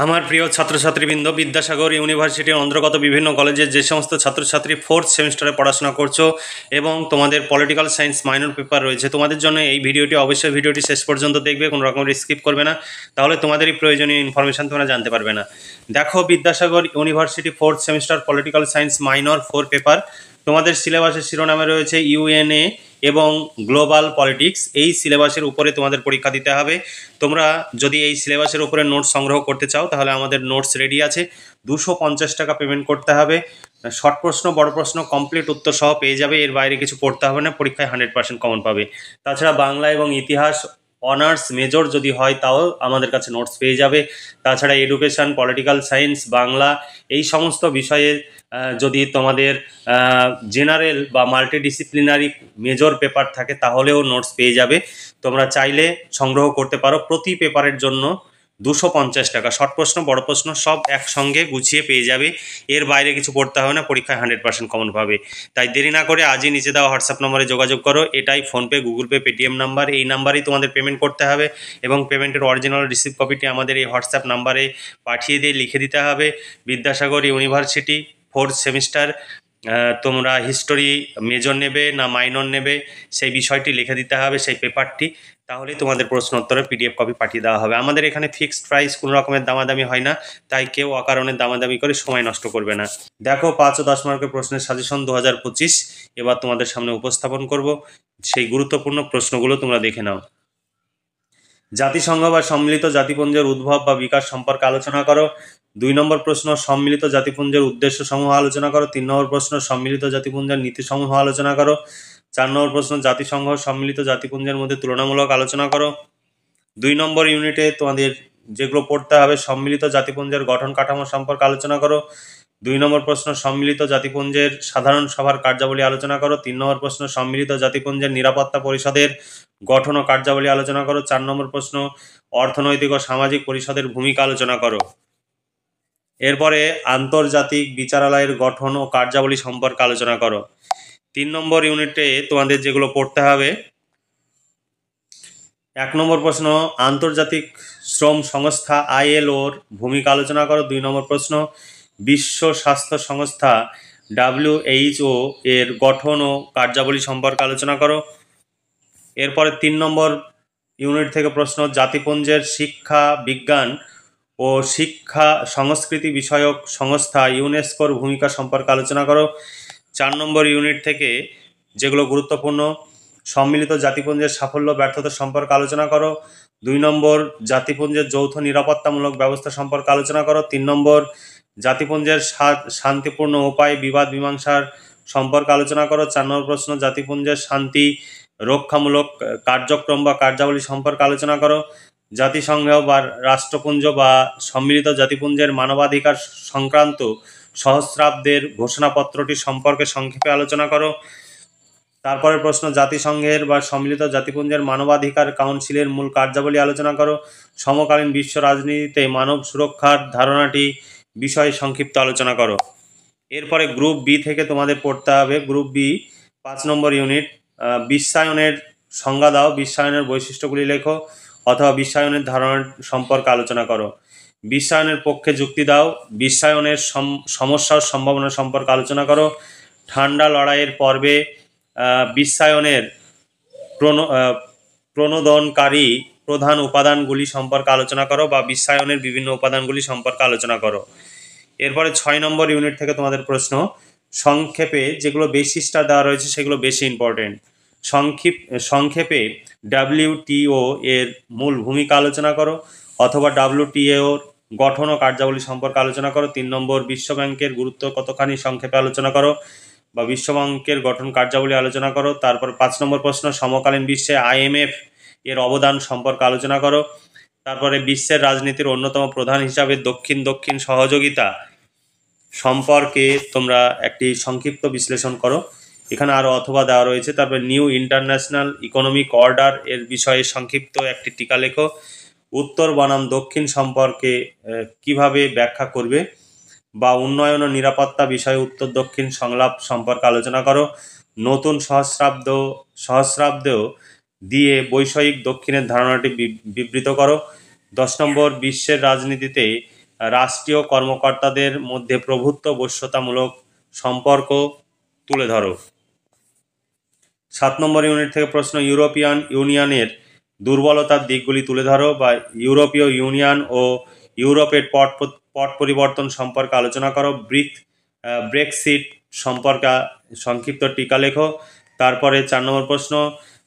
আমার প্রিয় ছাত্রছাত্রীবৃন্দ, বিদ্যাসাগর ইউনিভার্সিটির অন্তর্গত বিভিন্ন কলেজের যে সমস্ত ছাত্রছাত্রী 4th সেমিস্টারে পড়াশোনা করছো এবং তোমাদের পলিটিক্যাল সায়েন্স মাইনর পেপার রয়েছে, তোমাদের জন্য এই ভিডিওটি অবশ্যই ভিডিওটি শেষ পর্যন্ত দেখবে, কোনো রকমের স্কিপ করবে না, তাহলে তোমাদেরই প্রয়োজনীয় ইনফরমেশান তোমরা জানতে পারবে না। দেখো, Vidyasagar university 4th semester political science minor 4 paper, তোমাদের সিলেবাসের শিরোনামে রয়েছে ইউএনএ এবং গ্লোবাল পলিটিক্স। এই সিলেবাসের উপরে তোমাদের পরীক্ষা দিতে হবে। তোমরা যদি এই সিলেবাসের উপরে নোটস সংগ্রহ করতে চাও তাহলে আমাদের নোটস রেডি আছে। 250 টাকা পেমেন্ট করতে হবে। শর্ট প্রশ্ন, বড় প্রশ্ন, কমপ্লিট উত্তর সহ পেয়ে যাবে। এর বাইরে কিছু পড়তে হবে না, পরীক্ষায় 100% কমন পাবে। তাছাড়া বাংলা এবং ইতিহাস অনার্স মেজর যদি হয় তাও আমাদের কাছে নোটস পেয়ে যাবে। তাছাড়া এডুকেশন, পলিটিক্যাল সায়েন্স, বাংলা, এই সমস্ত বিষয়ের যদি তোমাদের জেনারেল বা মাল্টিডিসিপ্লিনারি মেজর পেপার থাকে তাহলেও নোটস পেয়ে যাবে। তোমরা চাইলে সংগ্রহ করতে পারো। প্রতি পেপারের জন্য 250 টাকা। শর্ট প্রশ্ন, বড় প্রশ্ন সব একসঙ্গে গুছিয়ে পেয়ে যাবে। এর বাইরে কিছু পড়তে হবে না, পরীক্ষায় 100% কমন পাবে। তাই দেরি না করে আজই নিচে দেওয়া হোয়াটসঅ্যাপ নম্বরে যোগাযোগ করো। এটাই PhonePe, Google pay, Paytm number. এই নাম্বারেই তোমাদের পেমেন্ট করতে হবে এবং পেমেন্টের অরিজিনাল রিসিপ্ট কপিটি আমাদের এই হোয়াটসঅ্যাপ নাম্বারে পাঠিয়ে দিয়ে লিখে দিতে হবে বিদ্যাসাগর ইউনিভার্সিটি 4th সেমিস্টার। তোমরা হিস্টোরি মেজর নেবে না মাইনর নেবে সেই বিষয়টি লিখে দিতে হবে, সেই পেপারটি। তাহলে তোমাদের প্রশ্ন উত্তরের পিডিএফ কপি পাঠিয়ে দেওয়া হবে। আমাদের এখানে ফিক্সড প্রাইস, কোনো রকমের দামাদামি হয় না, তাই কেউ অকারণে দামাদামি করে সময় নষ্ট করবে না। দেখো, 5 ও 10 মার্কের প্রশ্নের সাজেশন 2025 এবার তোমাদের সামনে উপস্থাপন করব। সেই গুরুত্বপূর্ণ প্রশ্নগুলো তোমরা দেখে নাও। জাতিসংঘ বা সম্মিলিত জাতিপুঞ্জের উদ্ভব বা বিকাশ সম্পর্কে আলোচনা করো। 2 নম্বর প্রশ্ন, সম্মিলিত জাতিপুঞ্জের উদ্দেশ্য সমূহ আলোচনা করো। 3 নম্বর প্রশ্ন, সম্মিলিত জাতিপুঞ্জের নীতিসমূহ আলোচনা করো। 4 নম্বর প্রশ্ন, জাতিসংঘ সম্মিলিত জাতিপুঞ্জের মধ্যে তুলনামূলক আলোচনা করো। 2 নম্বর ইউনিটে তোমাদের যেগুলো পড়তে হবে, সম্মিলিত জাতিপুঞ্জের গঠন কাঠামো সম্পর্কে আলোচনা করো। 2 নম্বর প্রশ্ন, সম্মিলিত জাতিপুঞ্জের সাধারণ সভার কার্যাবলী আলোচনা করো। 3 নম্বর প্রশ্ন, সম্মিলিত জাতিপুঞ্জের নিরাপত্তা পরিষদের গঠন ও কার্যাবলী আলোচনা করো। 4 নম্বর প্রশ্ন, অর্থনৈতিক ও সামাজিক পরিষদের ভূমিকা আলোচনা করো। এরপরে আন্তর্জাতিক বিচারালয়ের গঠন ও কার্যাবলী সম্পর্কে আলোচনা করো। 3 নম্বর ইউনিটে তোমাদের যেগুলো পড়তে হবে, 1 নম্বর প্রশ্ন, আন্তর্জাতিক শ্রম সংস্থা ILOর ভূমিকা আলোচনা করো। 2 নম্বর প্রশ্ন, বিশ্ব স্বাস্থ্য সংস্থা WHO এর গঠন ও কার্যাবলী সম্পর্কে আলোচনা করো। এরপরে 3 নম্বর ইউনিট থেকে প্রশ্ন, জাতিপুঞ্জের শিক্ষা, বিজ্ঞান ও শিক্ষা সংস্কৃতি বিষয়ক সংস্থা ইউনেস্কোর ভূমিকা সম্পর্কে আলোচনা করো। 4 নম্বর ইউনিট থেকে যেগুলো গুরুত্বপূর্ণ, সম্মিলিত জাতিপুঞ্জের সাফল্য ব্যর্থতা সম্পর্কে আলোচনা করো। 2 নম্বর, জাতিপুঞ্জের যৌথ নিরাপত্তামূলক ব্যবস্থা সম্পর্কে আলোচনা করো। 3 নম্বর, জাতিপুঞ্জের শান্তিপূর্ণ উপায়ে বিবাদ মীমাংসার সম্পর্কে আলোচনা করো। 4 নম্বর প্রশ্ন, জাতিপুঞ্জের শান্তি রক্ষামূলক কার্যক্রম বা কার্যাবলী সম্পর্কে আলোচনা করো। জাতিসংঘ বা রাষ্ট্রপুঞ্জ বা সম্মিলিত জাতিপুঞ্জের মানবাধিকার সংক্রান্ত সহস্রাব্দের ঘোষণাপত্রটি সম্পর্কে সংক্ষেপে আলোচনা করো। তারপরে প্রশ্ন, জাতিসংঘের বা সম্মিলিত জাতিপুঞ্জের মানবাধিকার কাউন্সিলের মূল কার্যাবলী আলোচনা করো। সমকালীন বিশ্ব রাজনীতিতে মানব সুরক্ষার ধারণাটি বিষয়ে সংক্ষিপ্ত আলোচনা করো। এরপরে গ্রুপ বি থেকে তোমাদের পড়তে হবে, গ্রুপ বি 5 নম্বর ইউনিট, বিশ্বায়নের সংজ্ঞা দাও, বিশ্বায়নের বৈশিষ্ট্যগুলি লেখো অথবা বিশ্বায়নের ধারণা সম্পর্কে আলোচনা করো। বিশ্বায়নের পক্ষে যুক্তি দাও, বিশ্বায়নের সমস্যা ও সম্ভাবনা সম্পর্কে আলোচনা করো। ঠান্ডা লড়াইয়ের পর্বে বিশ্বায়নের প্রণোদনকারী প্রধান উপাদানগুলি সম্পর্কে আলোচনা করো বা বিশ্বায়নের বিভিন্ন উপাদানগুলি সম্পর্কে আলোচনা করো। এরপরে 6 নম্বর ইউনিট থেকে তোমাদের প্রশ্ন, সংক্ষেপে যেগুলো বেসিসটা দেওয়া রয়েছে সেগুলো বেশি ইম্পর্টেন্ট। সংক্ষেপে WTO এর মূল ভূমিকা আলোচনা করো অথবা WTOর গঠন ও কার্যাবলী সম্পর্কে আলোচনা করো। 3 নম্বর, বিশ্বব্যাংকের গুরুত্ব কতখানি সংক্ষেপে আলোচনা করো বা বিশ্বব্যাংকের গঠন কার্যাবলী আলোচনা করো। তারপর 5 নম্বর প্রশ্ন, সমকালীন বিশ্বে IMF এর অবদান সম্পর্কে আলোচনা করো। তারপরে বিশ্বের রাজনীতির অন্যতম প্রধান হিসাবে দক্ষিণ দক্ষিণ সহযোগিতা সম্পর্কে তোমরা একটি সংক্ষিপ্ত বিশ্লেষণ করো। এখানে আরও অথবা দেওয়া রয়েছে। তারপরে নিউ ইন্টারন্যাশনাল ইকোনমিক অর্ডার এর বিষয়ে সংক্ষিপ্ত একটি টিকা লেখো। উত্তর বনাম দক্ষিণ সম্পর্কে কিভাবে ব্যাখ্যা করবে বা উন্নয়ন ও নিরাপত্তা বিষয়ে উত্তর দক্ষিণ সংলাপ সম্পর্কে আলোচনা করো। নতুন সহস্রাব্দ দিয়ে বৈষয়িক দক্ষিণের ধারণাটি বিবৃত করো। 10 নম্বর, বিশ্বের রাজনীতিতে রাষ্ট্রীয় কর্মকর্তাদের মধ্যে প্রভুত্ব বশ্যতামূলক সম্পর্ক তুলে ধরো। 7 নম্বর ইউনিট থেকে প্রশ্ন, ইউরোপিয়ান ইউনিয়নের দুর্বলতার দিকগুলি তুলে ধরো, বা ইউরোপীয় ইউনিয়ন ও ইউরোপের পট পরিবর্তন সম্পর্কে আলোচনা করো। ব্রেক্সিট সম্পর্কে সংক্ষিপ্ত টিকা লেখো। তারপরে 4 নম্বর প্রশ্ন,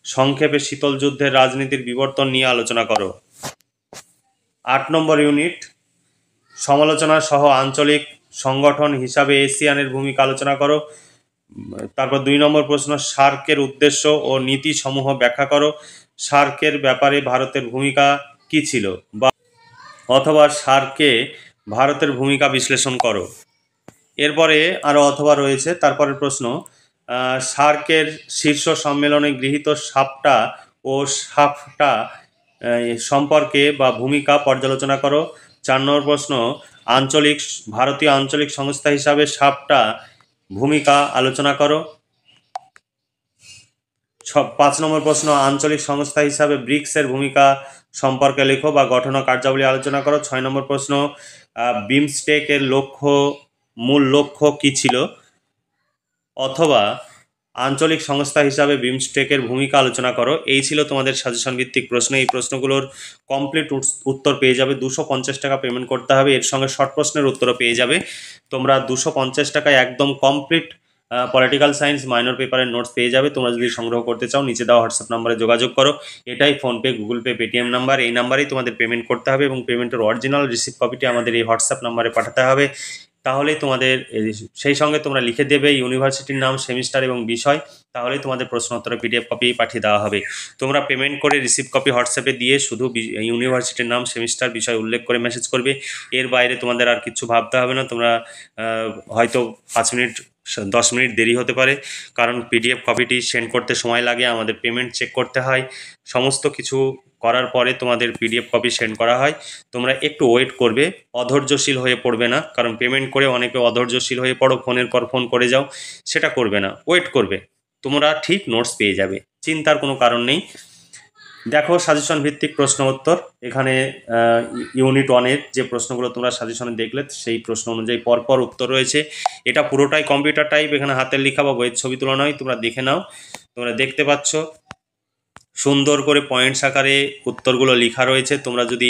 সংক্ষেপে শীতল যুদ্ধের রাজনীতির বিবর্তন নিয়ে আলোচনা করো। 8 নম্বর ইউনিট, সমালোচনা সহ আঞ্চলিক সংগঠন হিসাবে এসিয়ানের ভূমিকা আলোচনা করো। তারপর 2 নম্বর প্রশ্ন, সার্কের উদ্দেশ্য ও নীতি সমূহ ব্যাখ্যা করো। সার্কের ব্যাপারে ভারতের ভূমিকা কি ছিল, বা অথবা সার্কে ভারতের ভূমিকা বিশ্লেষণ করো। এরপরে আরও অথবা রয়েছে। তারপরের প্রশ্ন, সার্কের শীর্ষ সম্মেলনে গৃহীত সাপটা ও সাফটা সম্পর্কে বা ভূমিকা পর্যালোচনা করো। 4 নম্বর প্রশ্ন, ভারতীয় আঞ্চলিক সংস্থা হিসাবে সাপটা ভূমিকা আলোচনা করো। 5 নম্বর প্রশ্ন, আঞ্চলিক সংস্থা হিসাবে ব্রিক্সের ভূমিকা সম্পর্কে লেখো বা গঠন ও কার্যাবলী আলোচনা করো। 6 নম্বর প্রশ্ন, বিমস্টেকের মূল লক্ষ্য কি ছিল, অথবা আঞ্চলিক সংস্থা হিসাবে বিমস্টেকের ভূমিকা আলোচনা করো। এই ছিল তোমাদের সাজেশন ভিত্তিক প্রশ্ন। এই প্রশ্নগুলোর কমপ্লিট উত্তর পেয়ে যাবে। 250 টাকা পেমেন্ট করতে হবে। এর সঙ্গে শর্ট প্রশ্নের উত্তরও পেয়ে যাবে। তোমরা 250 টাকায় একদম কমপ্লিট পলিটিক্যাল সায়েন্স মাইনর পেপারের নোটস পেয়ে যাবে। তোমরা যদি সংগ্রহ করতে চাও নিচে দেওয়া হোয়াটসঅ্যাপ নাম্বারে যোগাযোগ করো। এটাই PhonePe, Google pay, Paytm number. এই নাম্বারেই তোমাদের পেমেন্ট করতে হবে এবং পেমেন্টের অরিজিনাল রিসিপ্ট কপিটি আমাদের এই হোয়াটসঅ্যাপ নাম্বারে পাঠাতে হবে। তাহলেই তোমাদের সেই সঙ্গে তোমরা লিখে দেবে ইউনিভার্সিটির নাম, সেমিস্টার এবং বিষয়। তাহলেই তোমাদের প্রশ্ন উত্তরের পিডিএফ কপি পাঠিয়ে দেওয়া হবে। তোমরা পেমেন্ট করে রিসিপ্ট কপি হোয়াটসঅ্যাপে দিয়ে শুধু ইউনিভার্সিটির নাম, সেমিস্টার, বিষয় উল্লেখ করে মেসেজ করবে। এর বাইরে তোমাদের আর কিছু ভাবতে হবে না। তোমরা হয়তো 5 মিনিট 10 মিনিট দেরি হতে পারে, কারণ পিডিএফ কপিটি সেন্ড করতে সময় লাগে, আমাদের পেমেন্ট চেক করতে হয়, সমস্ত কিছু করার পরে তোমাদের পিডিএফ কপি সেন্ড করা হয়। তোমরা একটু ওয়েট করবে, অধৈর্যশীল হয়ে পড়বে না, কারণ পেমেন্ট করে অনেকে অধৈর্যশীল হয়ে পড়ো, ফোনের পর ফোন করে যাও, সেটা করবে না, ওয়েট করবে। তোমরা ঠিক নোটস পেয়ে যাবে, চিন্তার কোনো কারণ নেই। দেখো সাজেশন ভিত্তিক প্রশ্ন উত্তর, এখানে ইউনিট 1-এর যে প্রশ্নগুলো তোমরা সাজেশনে দেখলে সেই প্রশ্ন অনুযায়ী পরপর উত্তর রয়েছে। এটা পুরোটাই কম্পিউটার টাইপ, এখানে হাতের লেখা বা বইয়ের ছবি তোলা নয়। তোমরা দেখে নাও, তোমরা দেখতে পাচ্ছ সুন্দর করে পয়েন্টস আকারে উত্তরগুলো লেখা রয়েছে। তোমরা যদি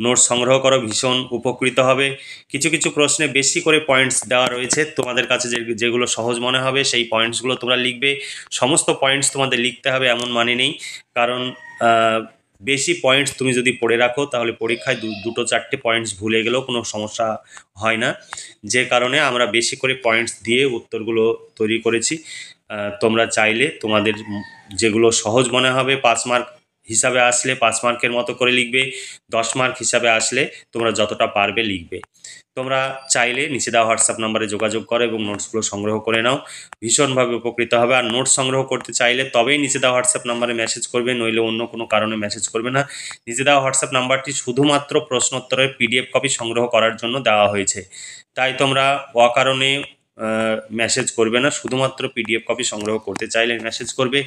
নোটস সংগ্রহ করো ভীষণ উপকৃত হবে। কিছু কিছু প্রশ্নে বেশি করে পয়েন্টস দেওয়া রয়েছে, তোমাদের কাছে যেগুলো সহজ মনে হবে সেই পয়েন্টসগুলো তোমরা লিখবে। সমস্ত পয়েন্টস তোমাদের লিখতে হবে এমন মানে নেই, কারণ বেশি পয়েন্টস তুমি যদি পড়ে রাখো তাহলে পরীক্ষায় 2-4টে পয়েন্টস ভুলে গেলেও কোনো সমস্যা হয় না। যে কারণে আমরা বেশি করে পয়েন্টস দিয়ে উত্তরগুলো তৈরি করেছি। তোমরা চাইলে তোমাদের যেগুলো সহজ মনে হবে 5 মার্ক হিসাবে আসলে 5 মার্কের মতো করে লিখবে, 10 মার্ক হিসাবে আসলে তোমরা যতটা পারবে লিখবে। তোমরা চাইলে নিচে দেওয়া হোয়াটসঅ্যাপ নাম্বারে যোগাযোগ করো এবং নোটসগুলো সংগ্রহ করে নাও, ভীষণভাবে উপকৃত হবে। আর নোটস সংগ্রহ করতে চাইলে তবেই নিচে দেওয়া হোয়াটসঅ্যাপ নাম্বারে মেসেজ করবে, নইলে অন্য কোনো কারণে মেসেজ করবে না। নিচে দেওয়া হোয়াটসঅ্যাপ নাম্বারটি শুধুমাত্র প্রশ্নোত্তরের পিডিএফ কপি সংগ্রহ করার জন্য দেওয়া হয়েছে, তাই তোমরা অকারণে মেসেজ করবে না, শুধুমাত্র পিডিএফ কপি সংগ্রহ করতে চাইলে মেসেজ করবে।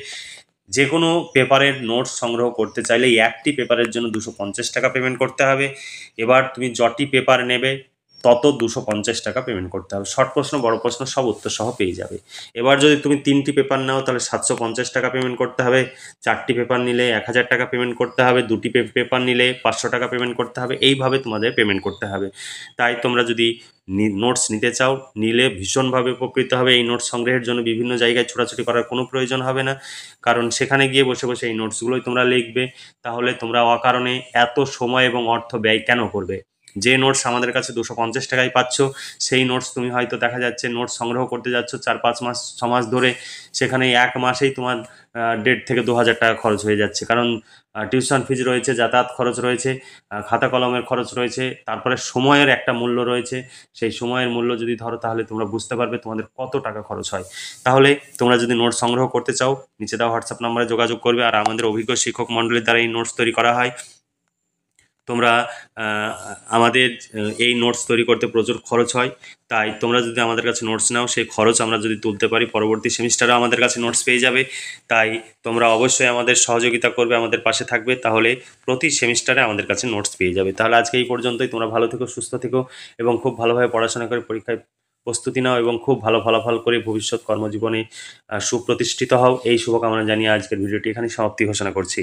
যে কোনো পেপারের নোটস সংগ্রহ করতে চাইলে একটি পেপারের জন্য 250 টাকা পেমেন্ট করতে হবে। এবার তুমি যটি পেপার নেবে তত 250 টাকা পেমেন্ট করতে হবে। শর্ট প্রশ্ন, বড় প্রশ্ন সব উত্তর সহ পেয়ে যাবে। এবার যদি তুমি 3টি পেপার নাও তাহলে 750 টাকা পেমেন্ট করতে হবে। 4টি পেপার নিলে 1000 টাকা পেমেন্ট করতে হবে। 2টি পেপার নিলে 500 টাকা পেমেন্ট করতে হবে। এইভাবে তোমাদের পেমেন্ট করতে হবে। তাই তোমরা যদি নোটস নিতে চাও, নিলে ভীষণভাবে উপকৃত হবে। এই নোটস সংগ্রহের জন্য বিভিন্ন জায়গায় ছোটাছুটি করার কোনো প্রয়োজন হবে না, কারণ সেখানে গিয়ে বসে বসে এই নোটসগুলোই তোমরা লিখবে। তাহলে তোমরা অকারণে এত সময় এবং অর্থ ব্যয় কেন করবে? যে নোটস আমাদের কাছে 250 টাকায় পাচ্ছ, সেই নোটস তুমি হয়তো দেখা যাচ্ছে নোটস সংগ্রহ করতে যাচ্ছ 4-5 মাস 6 মাস ধরে, সেখানে 1 মাসেই তোমার 1.5 থেকে 2000 টাকা খরচ হয়ে যাচ্ছে, কারণ টিউশন ফিজ রয়েছে, যাতায়াত খরচ রয়েছে, খাতা কলমের খরচ রয়েছে, তারপরে সময়ের একটা মূল্য রয়েছে। সেই সময়ের মূল্য যদি ধরো তাহলে তোমরা বুঝতে পারবে তোমাদের কত টাকা খরচ হয়। তাহলে তোমরা যদি নোটস সংগ্রহ করতে চাও নিচে দেওয়া হোয়াটসঅ্যাপ নাম্বারে যোগাযোগ করবে। আর আমাদের অভিজ্ঞ শিক্ষক মণ্ডলীর দ্বারা এই নোটস তৈরি করা হয়। তোমরা আমাদের এই নোটস তৈরি করতে প্রচুর খরচ হয়, তাই তোমরা যদি আমাদের কাছে নোটস নাও সেই খরচ আমরা যদি তুলতে পারি পরবর্তী সেমিস্টারে আমাদের কাছে নোটস পেয়ে যাবে। তাই তোমরা অবশ্যই আমাদের সহযোগিতা করবে, আমাদের পাশে থাকবে, তাহলে প্রতি সেমিস্টারে আমাদের কাছে নোটস পেয়ে যাবে। তাহলে আজকে এই পর্যন্তই। তোমরা ভালো থেকো, সুস্থ থেকো এবং খুব ভালোভাবে পড়াশোনা করে পরীক্ষায় প্রস্তুতি নাও এবং খুব ভালো ফলাফল করে ভবিষ্যৎ কর্মজীবনে সুপ্রতিষ্ঠিত হও। এই শুভকামনা জানিয়ে আজকের ভিডিওটি এখানে সমাপ্তি ঘোষণা করছি।